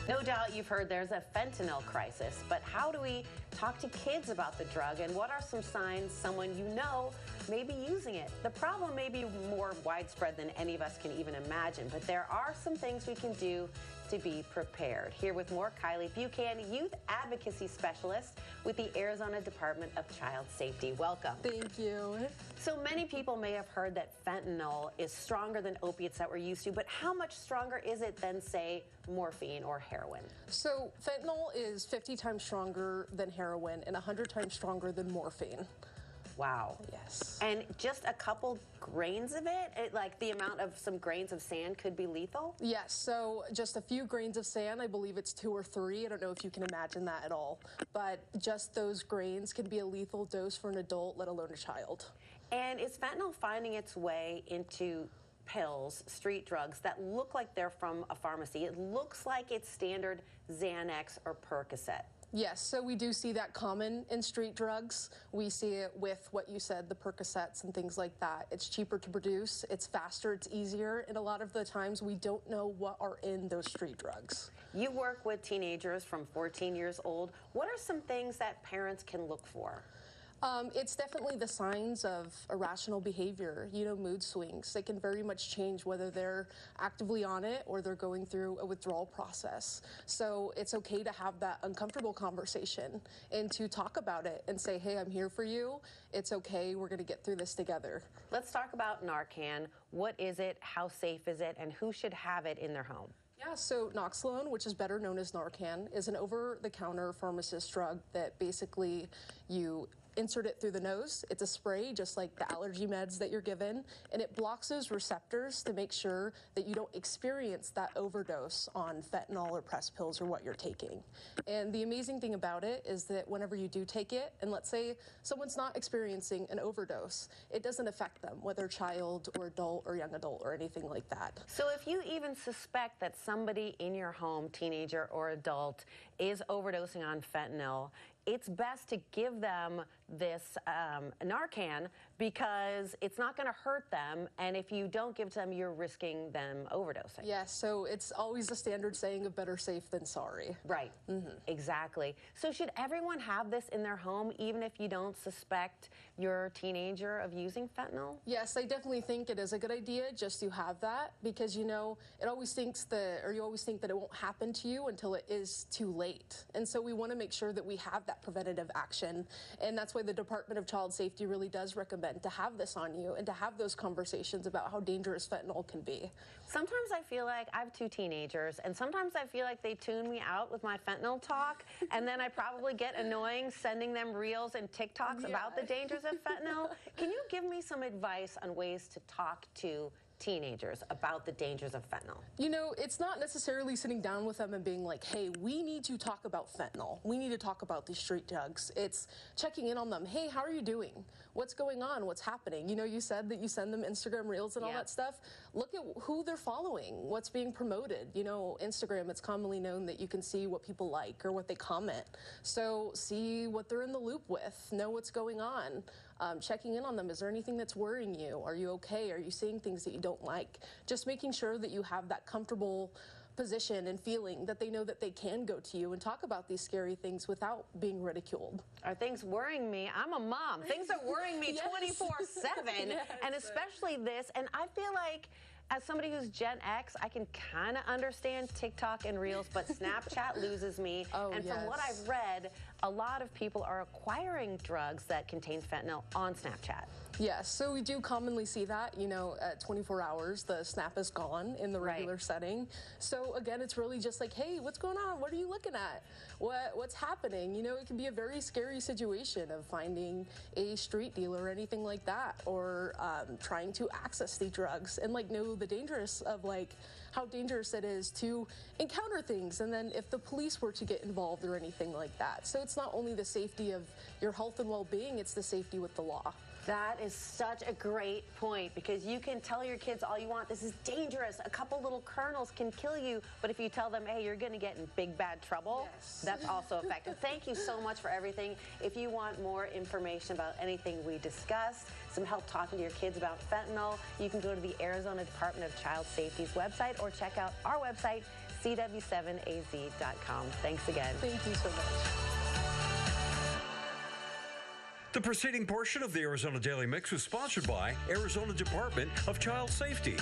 No doubt you've heard there's a fentanyl crisis, but how do we talk to kids about the drug, and what are some signs someone you know may be using it? The problem may be more widespread than any of us can even imagine, but there are some things we can do to be prepared. Here with more, Kylie Buchanan, Youth Advocacy Specialist with the Arizona Department of Child Safety. Welcome. Thank you. So many people may have heard that fentanyl is stronger than opiates that we're used to, but how much stronger is it than, say, morphine or heroin? So fentanyl is 50 times stronger than heroin and 100 times stronger than morphine. Wow. Yes. And just a couple grains of it, like the amount of some grains of sand could be lethal? Yes, so just a few grains of sand, I believe it's 2 or 3. I don't know if you can imagine that at all. But just those grains can be a lethal dose for an adult, let alone a child. And is fentanyl finding its way into pills, street drugs that look like they're from a pharmacy? It looks like it's standard Xanax or Percocet. Yes, so we do see that common in street drugs. We see it with what you said, the Percocets and things like that. It's cheaper to produce, it's faster, it's easier, and a lot of the times we don't know what are in those street drugs. You work with teenagers from 14 years old. What are some things that parents can look for? It's definitely the signs of irrational behavior, mood swings. They can very much change whether they're actively on it or they're going through a withdrawal process. So it's okay to have that uncomfortable conversation and to talk about it and say, hey, I'm here for you. It's okay. We're going to get through this together. Let's talk about Narcan. What is it? How safe is it? And who should have it in their home? Yeah, so Noxolone, which is better known as Narcan, is an over-the-counter pharmacist drug that basically you insert it through the nose. It's a spray, just like the allergy meds that you're given, and it blocks those receptors to make sure that you don't experience that overdose on fentanyl or press pills or what you're taking. And the amazing thing about it is that whenever you do take it, and let's say someone's not experiencing an overdose, it doesn't affect them, whether child or adult or young adult or anything like that. So if you even suspect that somebody in your home, teenager or adult, is overdosing on fentanyl, it's best to give them this Narcan because it's not going to hurt them, and if you don't give it to them, you're risking them overdosing. Yes, so it's always the standard saying of better safe than sorry. Right, exactly. So should everyone have this in their home, even if you don't suspect your teenager of using fentanyl? Yes, I definitely think it is a good idea just to have that because, it always thinks you always think that it won't happen to you until it is too late. And so we want to make sure that we have that preventative action, and that's why the Department of Child Safety really does recommend to have this on you and to have those conversations about how dangerous fentanyl can be. Sometimes I feel like I have 2 teenagers, and sometimes I feel like they tune me out with my fentanyl talk, and then I probably get annoying sending them reels and TikToks about the dangers of fentanyl. Can you give me some advice on ways to talk to teenagers about the dangers of fentanyl? It's not necessarily sitting down with them and being like, hey, we need to talk about fentanyl. We need to talk about these street drugs. It's checking in on them. Hey, how are you doing? What's going on? What's happening? You said that you send them Instagram reels and all that stuff. Look at who they're following, what's being promoted. Instagram, it's commonly known that you can see what people like or what they comment. So see what they're in the loop with, know what's going on. Checking in on them. Is there anything that's worrying you? Are you okay? Are you seeing things that you don't like? Just making sure that you have that comfortable position and feeling that they know that they can go to you and talk about these scary things without being ridiculed. Are things worrying me? I'm a mom. Things are worrying me 24/7, and especially this. And I feel like as somebody who's Gen X, I can kind of understand TikTok and Reels, but Snapchat loses me. And from what I've read, a lot of people are acquiring drugs that contain fentanyl on Snapchat. Yes, so we do commonly see that, at 24 hours, the snap is gone in the regular setting. So again, it's really just like, hey, what's going on? What are you looking at? What's happening? It can be a very scary situation of finding a street dealer or anything like that, or trying to access the drugs and know the dangerous of how dangerous it is to encounter things, and then if the police were to get involved or anything like that. So it's not only the safety of your health and well-being, it's the safety with the law. That is such a great point, because you can tell your kids all you want, this is dangerous, a couple little kernels can kill you, but if you tell them, hey, you're going to get in big bad trouble, that's also effective. Thank you so much for everything. If you want more information about anything we discussed, some help talking to your kids about fentanyl, you can go to the Arizona Department of Child Safety's website or check out our website, cw7az.com. Thanks again. Thank you so much. The preceding portion of the Arizona Daily Mix was sponsored by Arizona Department of Child Safety.